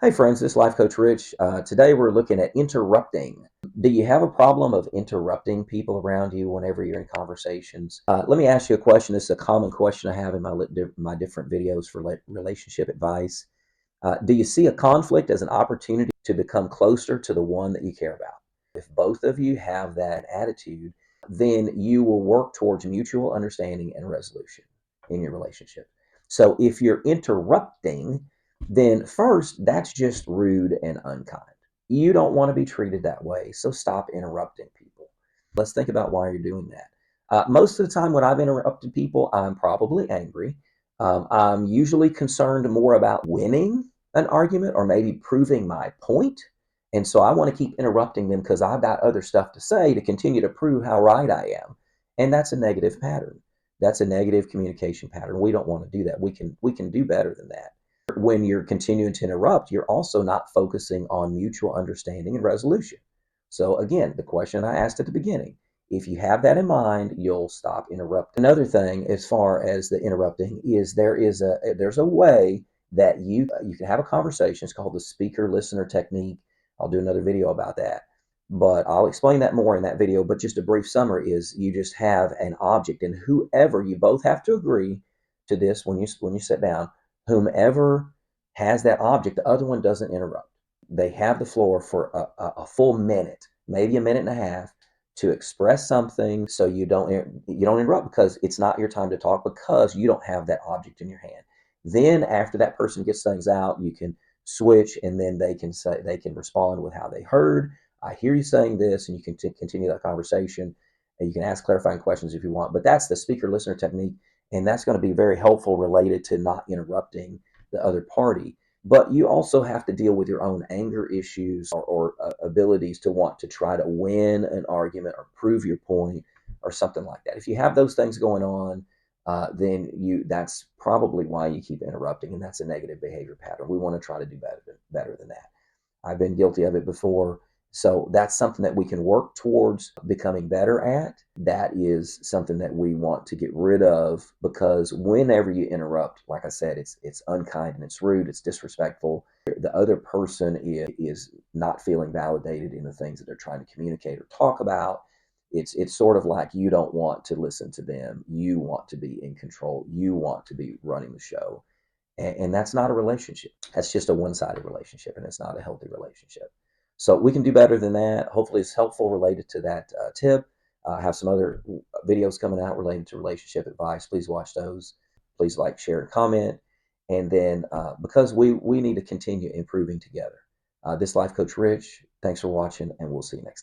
Hey friends, this is Life Coach Rich. Today we're looking at interrupting. Do you have a problem of interrupting people around you whenever you're in conversations? Let me ask you a question. This is a common question I have in my different videos for relationship advice. Do you see a conflict as an opportunity to become closer to the one that you care about? If both of you have that attitude, then you will work towards mutual understanding and resolution in your relationship. So if you're interrupting, then first, that's just rude and unkind. You don't want to be treated that way, so stop interrupting people. Let's think about why you're doing that. Most of the time, when I've interrupted people, I'm probably angry. I'm usually concerned more about winning an argument or maybe proving my point. And so I want to keep interrupting them because I've got other stuff to say to continue to prove how right I am. And that's a negative pattern. That's a negative communication pattern. We don't want to do that. We can do better than that. When you're continuing to interrupt, you're also not focusing on mutual understanding and resolution. So again, the question I asked at the beginning, if you have that in mind, you'll stop interrupting. Another thing, as far as the interrupting, is there's a way that you can have a conversation. It's called the speaker listener technique. I'll do another video about that, but I'll explain that more in that video. But just a brief summary is you just have an object, and whoever you both have to agree to this when you sit down. Whomever has that object, the other one doesn't interrupt. They have the floor for a full minute, maybe a minute and a half, to express something. So you don't interrupt because it's not your time to talk because you don't have that object in your hand. Then after that person gets things out, you can switch, and then they can respond with how they heard. I hear you saying this, and you can continue that conversation. And you can ask clarifying questions if you want. But that's the speaker listener technique. And that's going to be very helpful related to not interrupting the other party. But you also have to deal with your own anger issues or abilities to want to try to win an argument or prove your point or something like that. If you have those things going on, then that's probably why you keep interrupting, and that's a negative behavior pattern. We want to try to do better than that. I've been guilty of it before. So that's something that we can work towards becoming better at. That is something that we want to get rid of, because whenever you interrupt, like I said, it's unkind and it's rude, it's disrespectful. The other person is not feeling validated in the things that they're trying to communicate or talk about. It's sort of like you don't want to listen to them. You want to be in control. You want to be running the show. And that's not a relationship. That's just a one-sided relationship, and it's not a healthy relationship. So we can do better than that. Hopefully it's helpful related to that tip. I have some other videos coming out related to relationship advice. Please watch those. Please like, share, and comment. And then because we need to continue improving together. This Life Coach Rich, thanks for watching, and we'll see you next time.